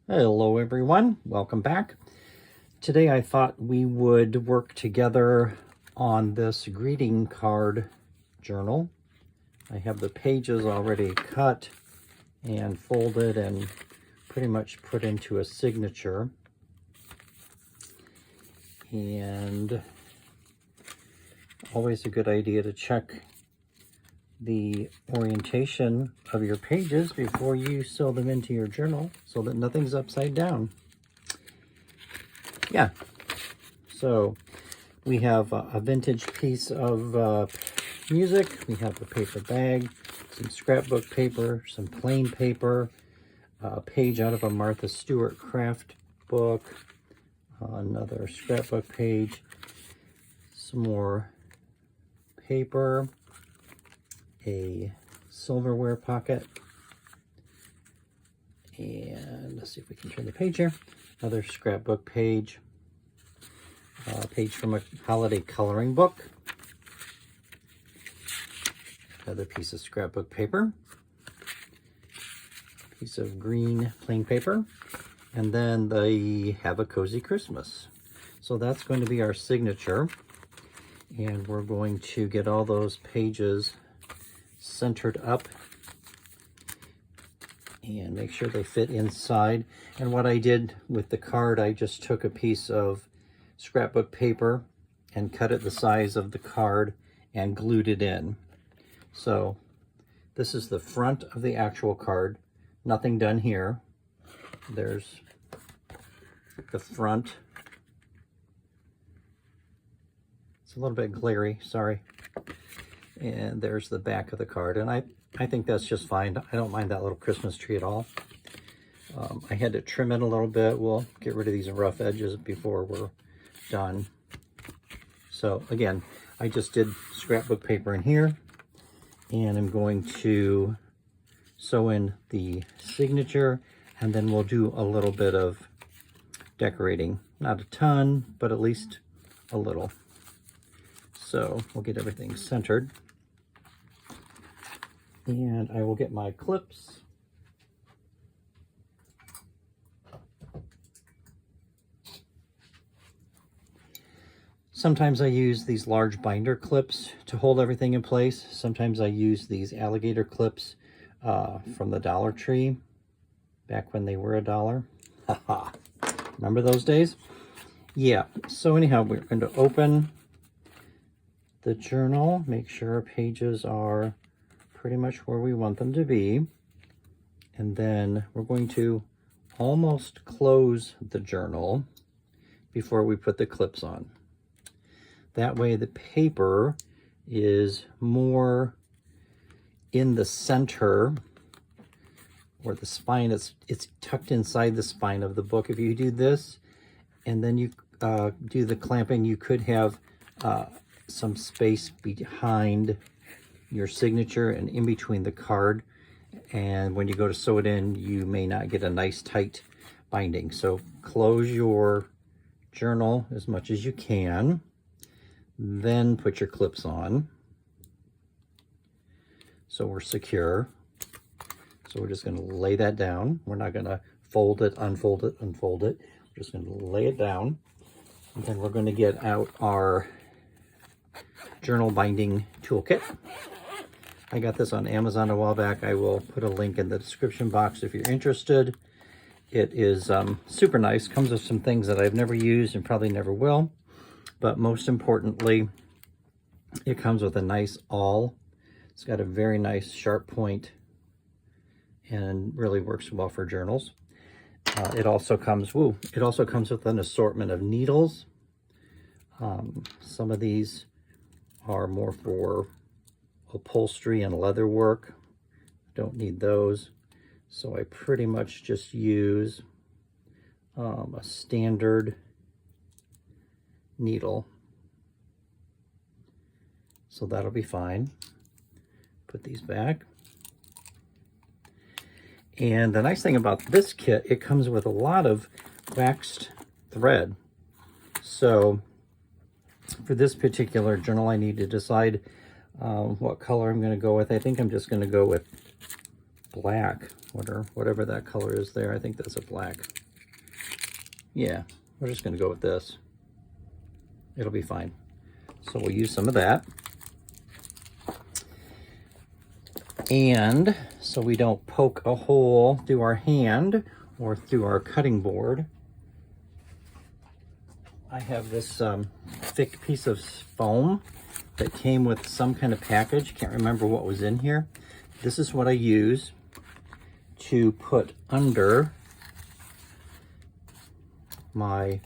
Hello everyone, welcome back. Today I thought we would work together on this greeting card journal. I have the pages already cut and folded and pretty much put into a signature. And always a good idea to check the orientation of your pages before you sew them into your journal so that nothing's upside down. Yeah, so we have a vintage piece of music. We have the paper bag, some scrapbook paper, some plain paper, a page out of a Martha Stewart craft book, another scrapbook page, some more paper, a silverware pocket, and let's see if we can turn the page here. Another scrapbook page, a page from a holiday coloring book, another piece of scrapbook paper, piece of green plain paper, and then the Have a Cozy Christmas. So that's going to be our signature, and we're going to get all those pages centered up and make sure they fit inside. And what I did with the card, I just took a piece of scrapbook paper and cut it the size of the card and glued it in. So this is the front of the actual card. Nothing done here. There's the front. It's a little bit glary, sorry. And there's the back of the card. And I think that's just fine. I don't mind that little Christmas tree at all. I had to trim it a little bit. We'll get rid of these rough edges before we're done. So again, I just did scrapbook paper in here, and I'm going to sew in the signature, and then we'll do a little bit of decorating. Not a ton, but at least a little. So we'll get everything centered. And I will get my clips. Sometimes I use these large binder clips to hold everything in place. Sometimes I use these alligator clips from the Dollar Tree, back when they were $1. Haha, remember those days? Yeah, so anyhow, we're going to open the journal, make sure our pages are pretty much where we want them to be. And then we're going to almost close the journal before we put the clips on. That way the paper is more in the center, or the spine, it's tucked inside the spine of the book. If you do this and then you do the clamping, you could have some space behind your signature and in between the card, and when you go to sew it in, you may not get a nice tight binding. So close your journal as much as you can, then put your clips on so we're secure. So we're just going to lay that down. We're not going to fold it, unfold it, unfold it. We're just going to lay it down, and then we're going to get out our journal binding toolkit. I got this on Amazon a while back. I will put a link in the description box if you're interested. It is super nice. Comes with some things that I've never used and probably never will. But most importantly, it comes with a nice awl. It's got a very nice sharp point and really works well for journals. It also comes with an assortment of needles. Some of these are more for upholstery and leather work. Don't need those, so I pretty much just use a standard needle, so that'll be fine. Put these back. And the nice thing about this kit, it comes with a lot of waxed thread. So for this particular journal, I need to decide what color I'm going to go with. I think I'm just going to go with black, whatever that color is there. I think that's a black. Yeah, we're just gonna go with this. It'll be fine. So we'll use some of that. And so we don't poke a hole through our hand or through our cutting board, I have this thick piece of foam that came with some kind of package. Can't remember what was in here. This is what I use to put under my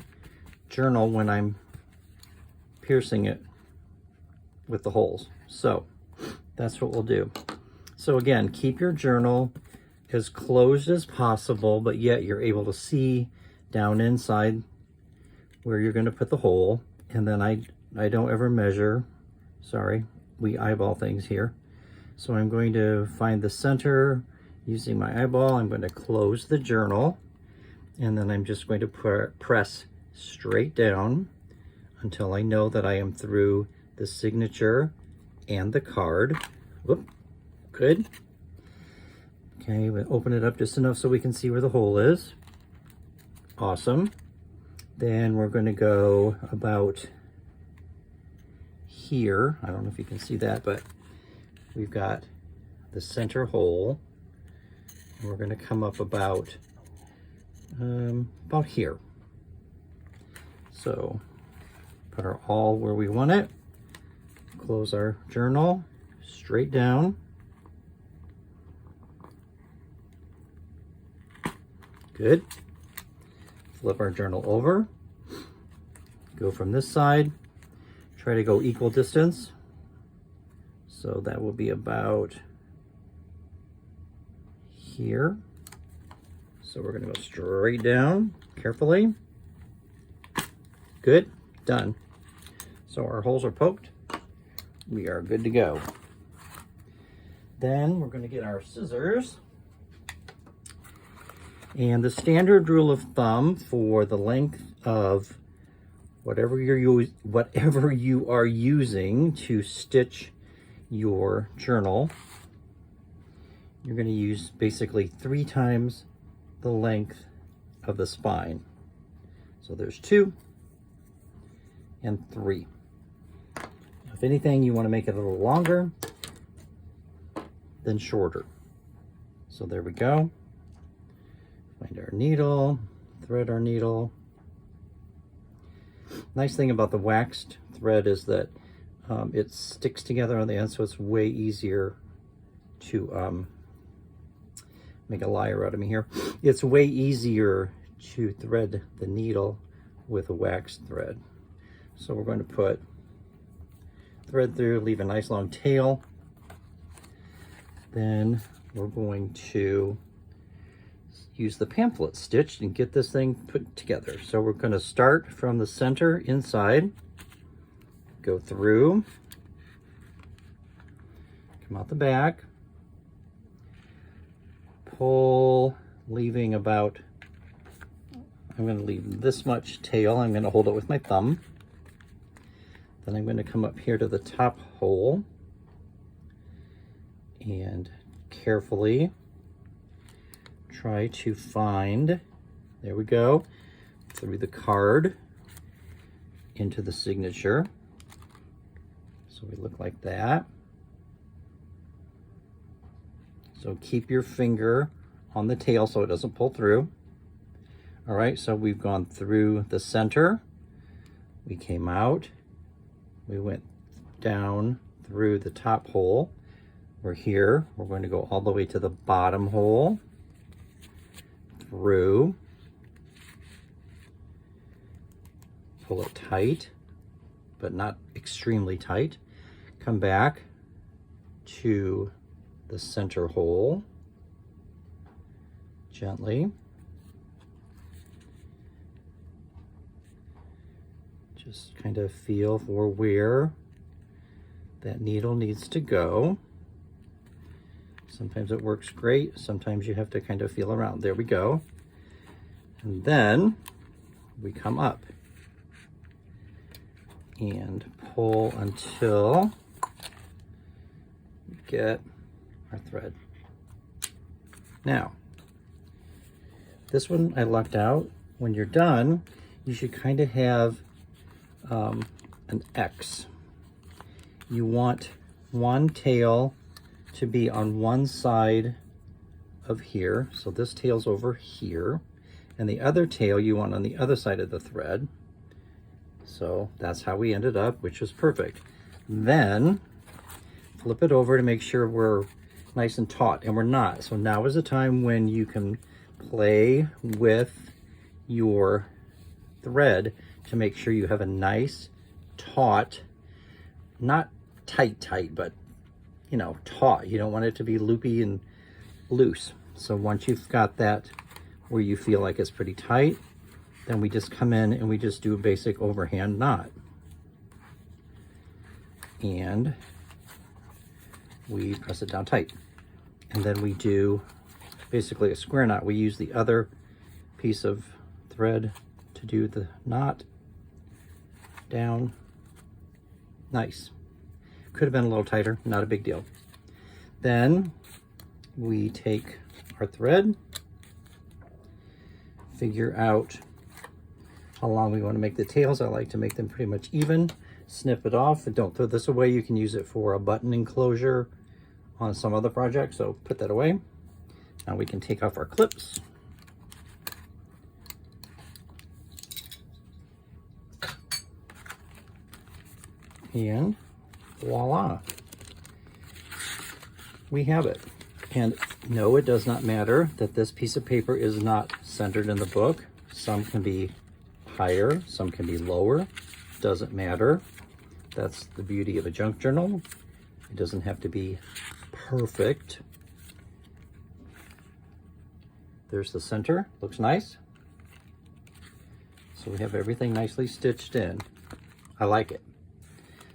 journal when I'm piercing it with the holes. So that's what we'll do. So again, keep your journal as closed as possible, but yet you're able to see down inside where you're going to put the hole. And then I don't ever measure. Sorry, we eyeball things here. So I'm going to find the center using my eyeball. I'm going to close the journal, and then I'm just going to press straight down until I know that I am through the signature and the card. Whoop, good. Okay, we'll open it up just enough so we can see where the hole is. Awesome. Then we're going to go about here. I don't know if you can see that, but we've got the center hole. And we're going to come up about here. So put our awl where we want it. Close our journal straight down. Good. Flip our journal over. Go from this side. Try to go equal distance. So that will be about here. So we're going to go straight down carefully. Good. Done. So our holes are poked. We are good to go. Then we're going to get our scissors. And the standard rule of thumb for the length of whatever you are using to stitch your journal, you're going to use basically 3 times the length of the spine. So there's 2 and 3. If anything, you want to make it a little longer than shorter. So there we go. Find our needle, thread our needle. Nice thing about the waxed thread is that it sticks together on the end, so it's way easier to make a liar out of me here. It's way easier to thread the needle with a waxed thread. So we're going to put thread through, leave a nice long tail. Then we're going to use the pamphlet stitch and get this thing put together. So we're going to start from the center inside, go through, come out the back, pull, leaving about, I'm going to leave this much tail. I'm going to hold it with my thumb. Then I'm going to come up here to the top hole and carefully try to find, there we go, through the card into the signature. So we look like that. So keep your finger on the tail so it doesn't pull through. All right, so we've gone through the center. We came out. We went down through the top hole. We're here. We're going to go all the way to the bottom hole. Through, pull it tight, but not extremely tight. Come back to the center hole, gently. Just kind of feel for where that needle needs to go. Sometimes it works great. Sometimes you have to kind of feel around. There we go. And then we come up and pull until we get our thread. Now, this one I left out. When you're done, you should kind of have an X. You want one tail to be on one side of here. So this tail's over here. And the other tail you want on the other side of the thread. So that's how we ended up, which was perfect. Then flip it over to make sure we're nice and taut, and we're not. So now is the time when you can play with your thread to make sure you have a nice taut, not tight, but you know, taut. You don't want it to be loopy and loose. So once you've got that where you feel like it's pretty tight, then we just come in and we just do a basic overhand knot. And we press it down tight. And then we do basically a square knot. We use the other piece of thread to do the knot. Down. Nice. Could have been a little tighter, not a big deal. Then we take our thread, figure out how long we want to make the tails. I like to make them pretty much even. Snip it off and don't throw this away. You can use it for a button enclosure on some other project, so put that away. Now we can take off our clips. And voila, we have it. And no, it does not matter that this piece of paper is not centered in the book. Some can be higher, some can be lower, doesn't matter. That's the beauty of a junk journal. It doesn't have to be perfect. There's the center, looks nice. So we have everything nicely stitched in. I like it.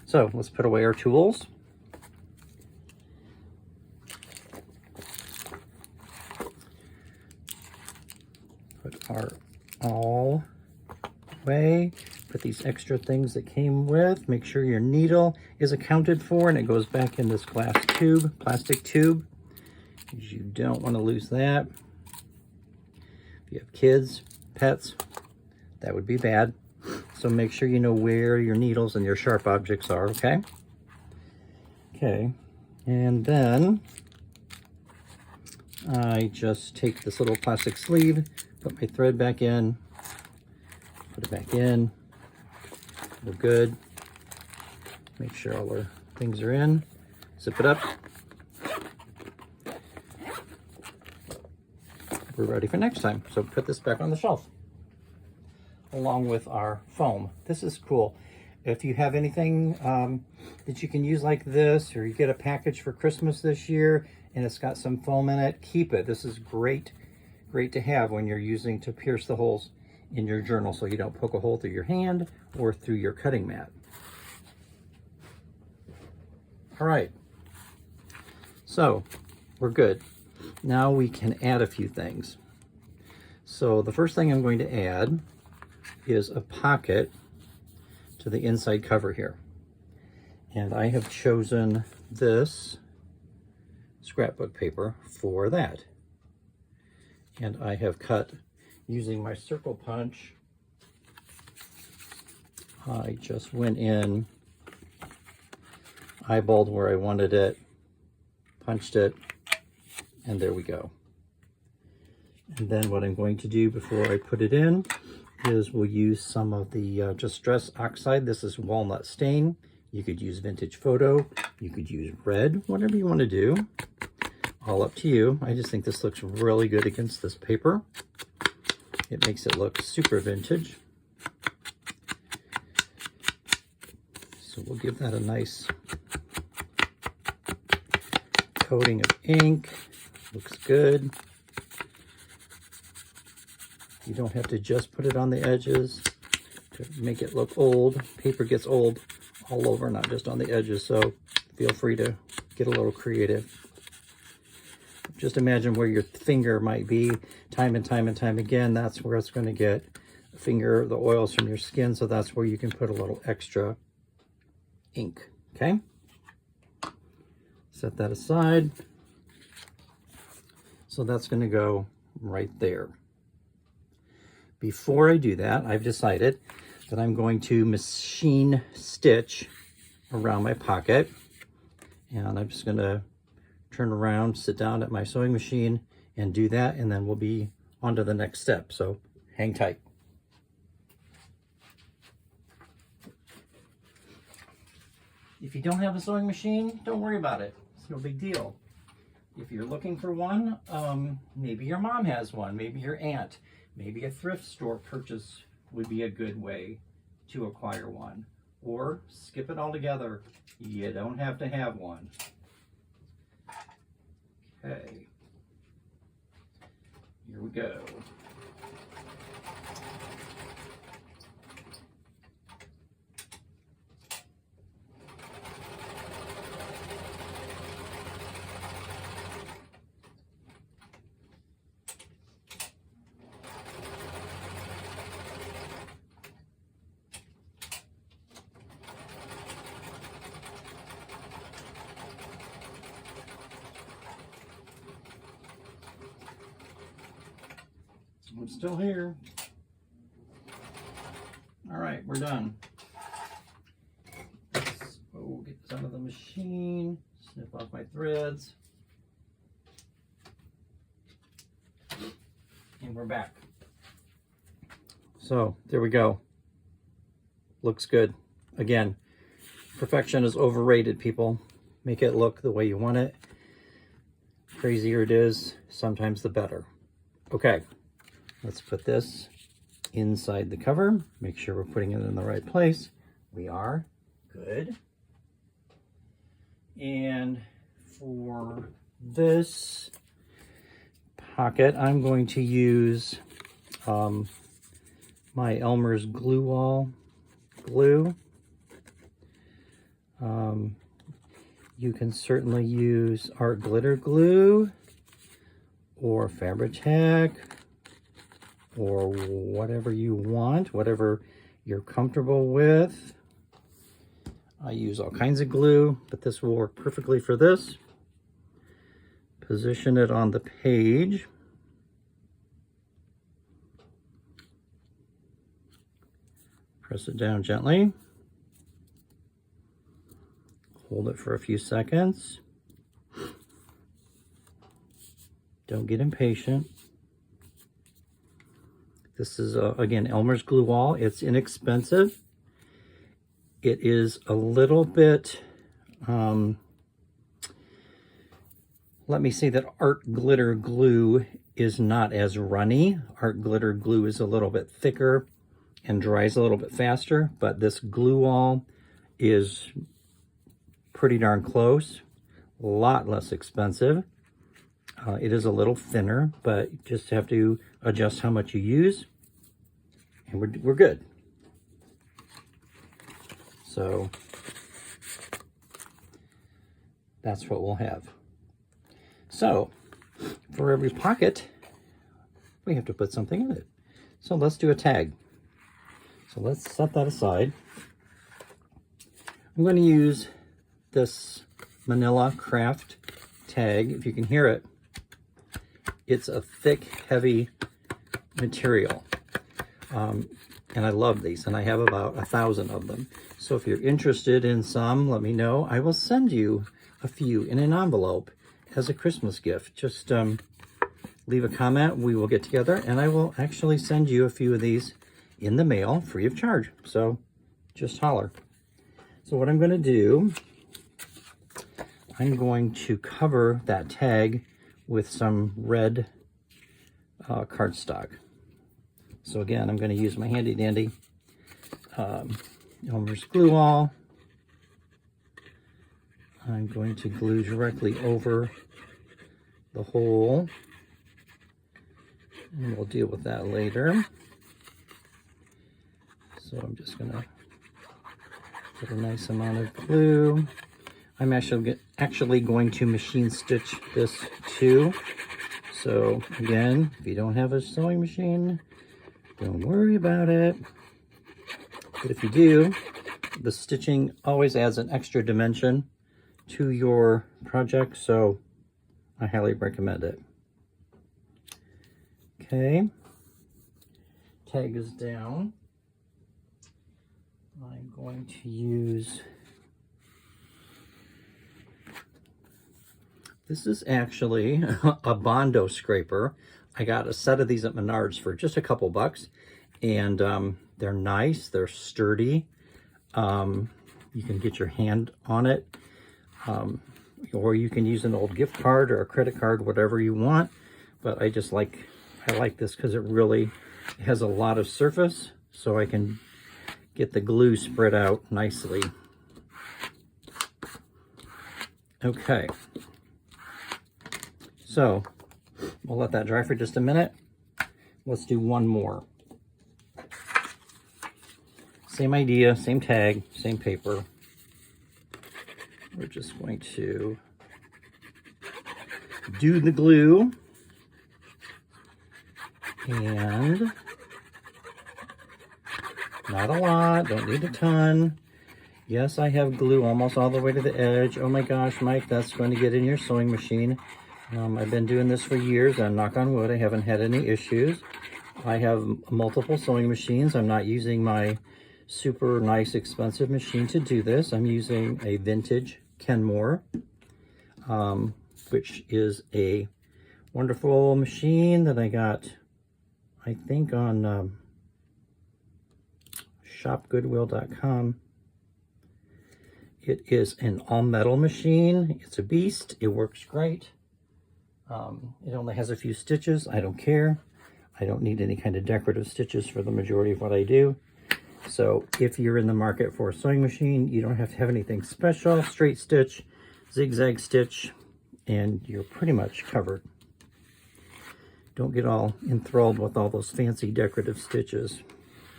So let's put away our tools. Put our all away. Put these extra things that came with. Make sure your needle is accounted for and it goes back in this glass tube, plastic tube. You don't want to lose that. If you have kids, pets, that would be bad. So make sure you know where your needles and your sharp objects are, okay? Okay, and then I just take this little plastic sleeve, put my thread back in, put it back in. We're good. Make sure all our things are in. Zip it up. We're ready for next time. So put this back on the shelf along with our foam. This is cool. If you have anything that you can use like this, or you get a package for Christmas this year and it's got some foam in it, keep it. This is great to have when you're using to pierce the holes in your journal so you don't poke a hole through your hand or through your cutting mat. All right, so we're good. Now we can add a few things. So the first thing I'm going to add is a pocket to the inside cover here. And I have chosen this scrapbook paper for that. And I have cut using my circle punch. I just went in, eyeballed where I wanted it, punched it, and there we go. And then what I'm going to do before I put it in is we'll use some of the Distress Oxide. This is walnut stain. You could use vintage photo. You could use red, whatever you want to do. All up to you. I just think this looks really good against this paper. It makes it look super vintage. So we'll give that a nice coating of ink. Looks good. You don't have to just put it on the edges to make it look old. Paper gets old all over, not just on the edges, so feel free to get a little creative. Just imagine where your finger might be time and time and time again. That's where it's going to get the oils from your skin, so that's where you can put a little extra ink, okay? Set that aside. So that's going to go right there. Before I do that, I've decided that I'm going to machine stitch around my pocket. And I'm just going to turn around, sit down at my sewing machine and do that, and then we'll be on to the next step. So hang tight. If you don't have a sewing machine, don't worry about it. It's no big deal. If you're looking for one, maybe your mom has one, maybe your aunt, maybe a thrift store purchase would be a good way to acquire one. Or skip it altogether. You don't have to have one. Okay. Here we go. I'm still here. All right, we're done. Oh, get this out of the machine. Snip off my threads. And we're back. So there we go. Looks good. Again, perfection is overrated, people. Make it look the way you want it. Crazier it is, sometimes the better. Okay. Let's put this inside the cover. Make sure we're putting it in the right place. We are. Good. And for this pocket, I'm going to use my Elmer's Glue Wall glue. You can certainly use Art Glitter Glue or Fabri-Tac, or whatever you want, whatever you're comfortable with. I use all kinds of glue, but this will work perfectly for this. Position it on the page. Press it down gently. Hold it for a few seconds. Don't get impatient. This is, again, Elmer's Glue Wall. It's inexpensive. It is a little bit, let me say that Art Glitter Glue is not as runny. Art Glitter Glue is a little bit thicker and dries a little bit faster, but this Glue Wall is pretty darn close. A lot less expensive. It is a little thinner, but you just have to adjust how much you use, and we're good. So that's what we'll have. So for every pocket, we have to put something in it. So let's do a tag. So let's set that aside. I'm going to use this Manilla Craft tag. If you can hear it, it's a thick, heavy material. And I love these, and I have about 1,000 of them. So if you're interested in some, let me know. I will send you a few in an envelope as a Christmas gift. Just leave a comment. We will get together, and I will actually send you a few of these in the mail free of charge. So just holler. So what I'm going to do, I'm going to cover that tag with some red cardstock. So again, I'm going to use my handy dandy Elmer's Glue Wall. I'm going to glue directly over the hole, and we'll deal with that later. So I'm just going to put a nice amount of glue. I'm actually going to machine stitch this too. So again, if you don't have a sewing machine, don't worry about it. But if you do, the stitching always adds an extra dimension to your project, so I highly recommend it. Okay, tag is down. I'm going to use, this is actually a Bondo scraper. I got a set of these at Menards for just a couple bucks, and they're nice, they're sturdy. You can get your hand on it, or you can use an old gift card or a credit card, whatever you want. But I like this because it really has a lot of surface, so I can get the glue spread out nicely. Okay, so we'll let that dry for just a minute. Let's do one more. Same idea, same tag, same paper. We're just going to do the glue, and not a lot, don't need a ton. Yes, I have glue almost all the way to the edge. Oh my gosh, Mike, that's going to get in your sewing machine. I've been doing this for years, and knock on wood, I haven't had any issues. I have multiple sewing machines. I'm not using my super nice expensive machine to do this. I'm using a vintage Kenmore, which is a wonderful machine that I got, I think, on shopgoodwill.com. It is an all-metal machine. It's a beast. It works great. It only has a few stitches. I don't care. I don't need any kind of decorative stitches for the majority of what I do. So if you're in the market for a sewing machine, you don't have to have anything special. Straight stitch, zigzag stitch, and you're pretty much covered. Don't get all enthralled with all those fancy decorative stitches.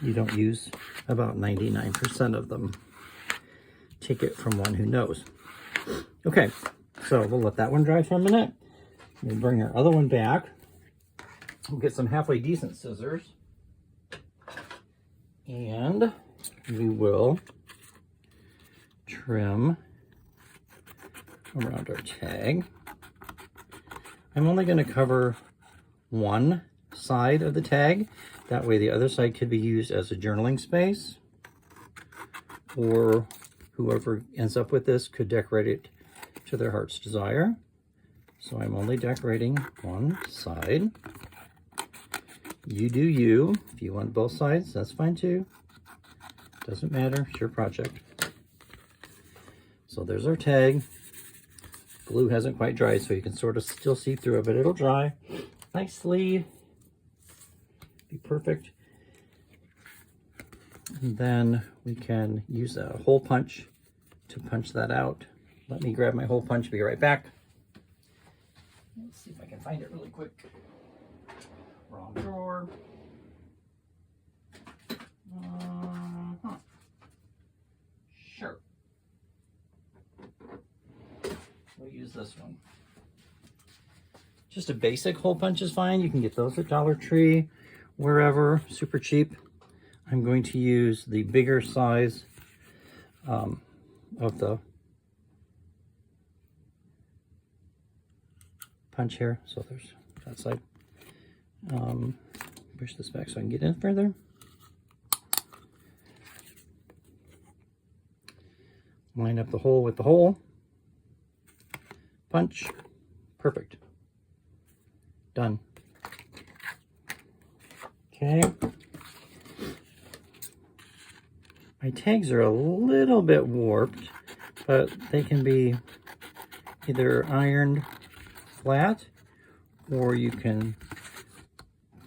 You don't use about 99% of them. Take it from one who knows. Okay, so we'll let that one dry for a minute. We'll bring our other one back. We'll get some halfway decent scissors, and we will trim around our tag. I'm only going to cover one side of the tag. That way the other side could be used as a journaling space, or whoever ends up with this could decorate it to their heart's desire. So I'm only decorating one side. You do you. If you want both sides, that's fine too. Doesn't matter, it's your project. So there's our tag. Glue hasn't quite dried, so you can sort of still see through it, but it'll dry nicely. Be perfect. And then we can use a hole punch to punch that out. Let me grab my hole punch, be right back. Let's see if I can find it really quick. Wrong drawer. Sure. We'll use this one. Just a basic hole punch is fine. You can get those at Dollar Tree, wherever, super cheap. I'm going to use the bigger size of the punch here. So there's that side. Push this back so I can get in further. Line up the hole with the hole. Punch. Perfect. Done. Okay. My tags are a little bit warped, but they can be either ironed flat, or you can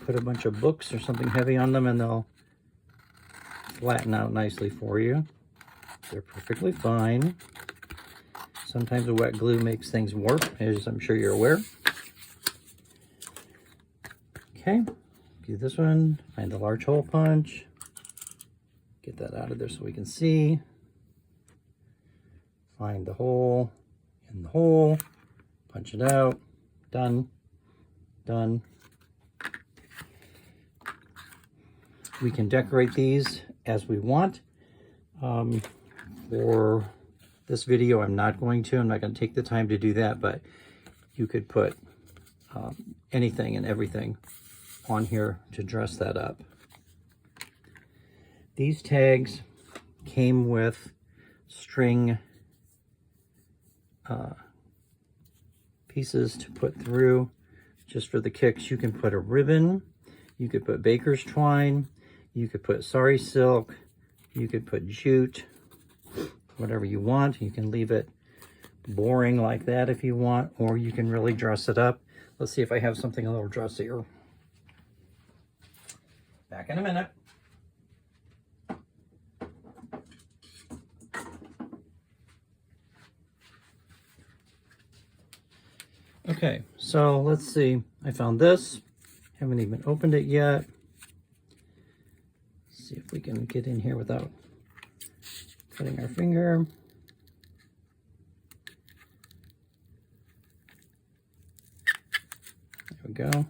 put a bunch of books or something heavy on them and they'll flatten out nicely for you. They're perfectly fine. Sometimes the wet glue makes things warp, as I'm sure you're aware. Okay, do this one, find the large hole punch. Get that out of there so we can see. Find the hole in the hole, punch it out. Done. Done. We can decorate these as we want. For this video, I'm not going to take the time to do that, but you could put anything and everything on here to dress that up. These tags came with string pieces to put through just for the kicks. You can put a ribbon, you could put baker's twine, you could put sari silk, you could put jute, whatever you want. You can leave it boring like that if you want, or you can really dress it up. Let's see if I have something a little dressier. Back in a minute. Okay, so let's see. I found this. Haven't even opened it yet. Let's see if we can get in here without cutting our finger. There we go.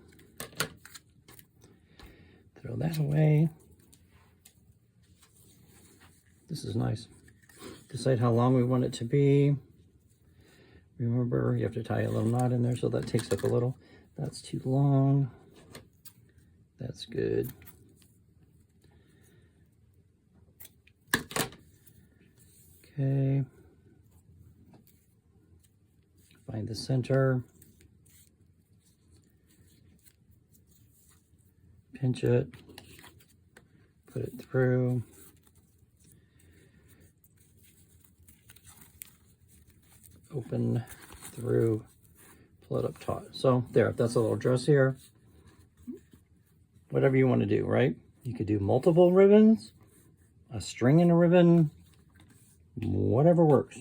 Throw that away. This is nice. Decide how long we want it to be. Remember, you have to tie a little knot in there, so that takes up a little. That's too long. That's good. Okay. Find the center. Pinch it. Put it through. Open through, pull it up taut. So there, that's a little dressier. Whatever you want to do, right? You could do multiple ribbons, a string and a ribbon, whatever works.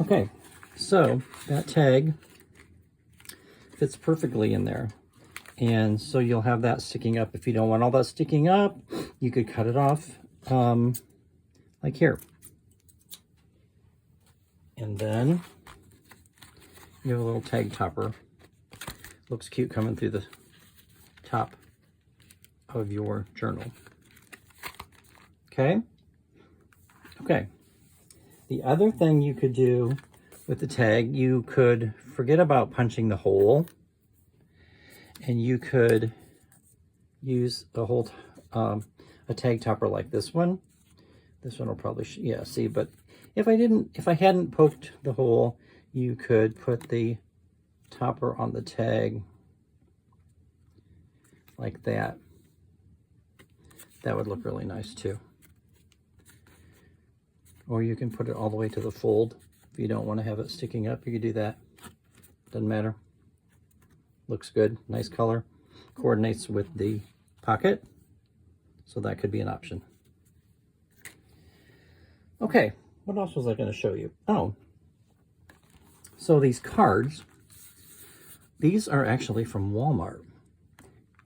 Okay, so that tag fits perfectly in there. And so you'll have that sticking up. If you don't want all that sticking up, you could cut it off like here. And then you have a little tag topper. Looks cute coming through the top of your journal. Okay? Okay. The other thing you could do with the tag, you could forget about punching the hole, and you could use a whole a tag topper like this one. This one will probably, yeah, see, but if I hadn't poked the hole, you could put the topper on the tag like that. That would look really nice too. Or you can put it all the way to the fold. If you don't want to have it sticking up, you could do that. Doesn't matter. Looks good, nice color. Coordinates with the pocket, so that could be an option. Okay. What else was I going to show you? Oh, so these cards, these are actually from Walmart.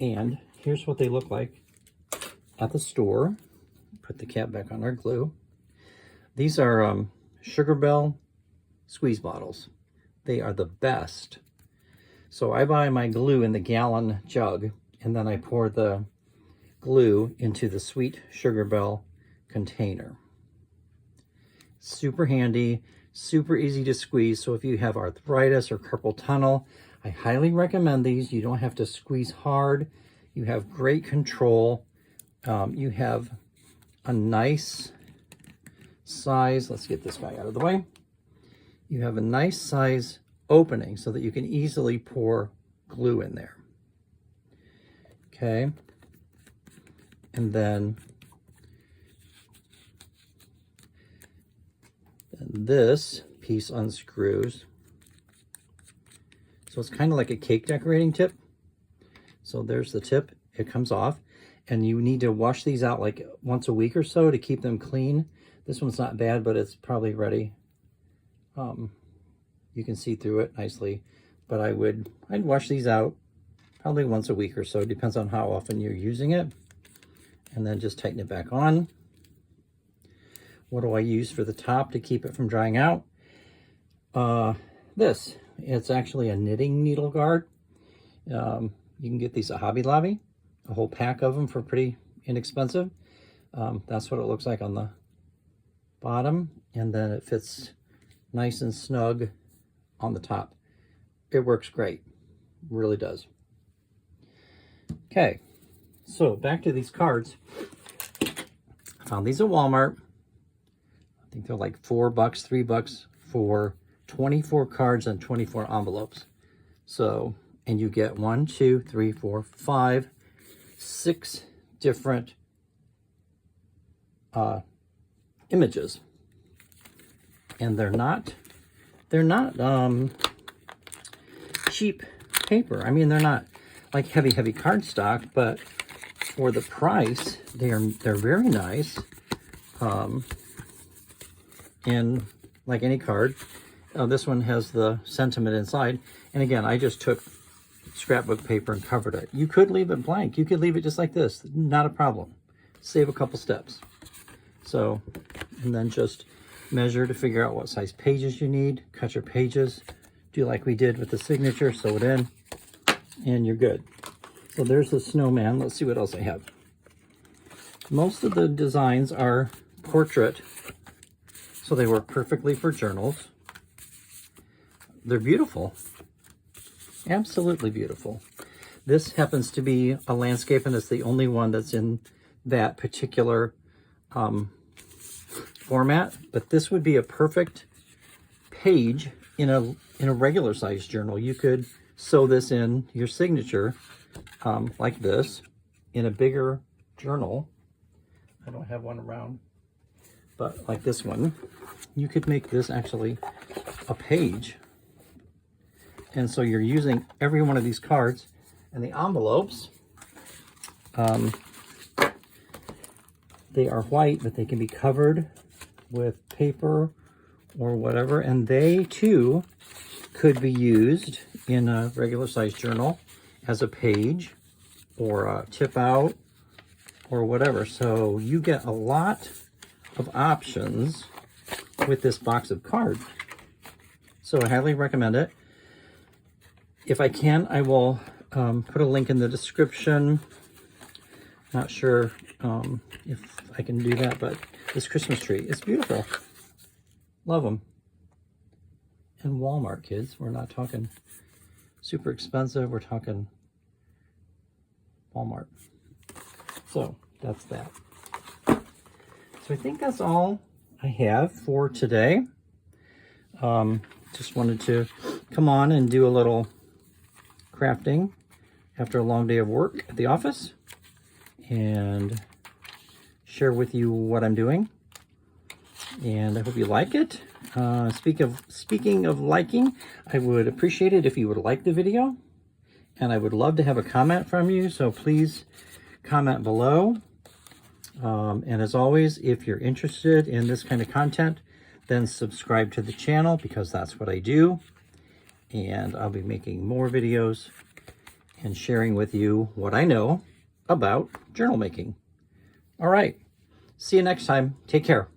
And here's what they look like at the store. Put the cap back on our glue. These are Sugar Bell squeeze bottles. They are the best. So I buy my glue in the gallon jug, and then I pour the glue into the sweet Sugar Bell container. Super handy, super easy to squeeze. So if you have arthritis or carpal tunnel, I highly recommend these. You don't have to squeeze hard. You have great control. You have a nice size. Let's get this guy out of the way. You have a nice size opening so that you can easily pour glue in there. Okay. And then this piece unscrews. So it's kind of like a cake decorating tip. So there's the tip. It comes off. And you need to wash these out like once a week or so to keep them clean. This one's not bad, but it's probably ready. You can see through it nicely. But I'd wash these out probably once a week or so. Depends on how often you're using it. And then just tighten it back on. What do I use for the top to keep it from drying out? This. It's actually a knitting needle guard. You can get these at Hobby Lobby. A whole pack of them for pretty inexpensive. That's what it looks like on the bottom. And then it fits nice and snug on the top. It works great. Really does. Okay, so back to these cards. I found these at Walmart. I think they're like $4, $3 for 24 cards and 24 envelopes. So, and you get 1, 2, 3, 4, 5, 6 different images. And they're not cheap paper. I mean, they're not like heavy cardstock, but for the price, they're very nice. And like any card, this one has the sentiment inside. And again, I just took scrapbook paper and covered it. You could leave it blank. You could leave it just like this. Not a problem. Save a couple steps. So, and then just measure to figure out what size pages you need. Cut your pages. Do like we did with the signature. Sew it in. And you're good. So there's the snowman. Let's see what else I have. Most of the designs are portrait. So they work perfectly for journals. They're beautiful. Absolutely beautiful. This happens to be a landscape, and it's the only one that's in that particular format. But this would be a perfect page in a regular size journal. You could sew this in your signature like this in a bigger journal. I don't have one around, but like this one, you could make this actually a page. And so you're using every one of these cards, and the envelopes, they are white, but they can be covered with paper or whatever. And they too could be used in a regular size journal as a page or a tip out or whatever. So you get a lot of options with this box of cards. So I highly recommend it. If I can, I will put a link in the description. Not sure if I can do that, but this Christmas tree is beautiful. Love them. And Walmart, kids. We're not talking super expensive. We're talking Walmart. So that's that. So I think that's all I have for today. Just wanted to come on and do a little crafting after a long day of work at the office and share with you what I'm doing. And I hope you like it. Speaking of liking, I would appreciate it if you would like the video, and I would love to have a comment from you. So please comment below. And as always, if you're interested in this kind of content, then subscribe to the channel, because that's what I do. And I'll be making more videos and sharing with you what I know about journal making. All right. See you next time. Take care.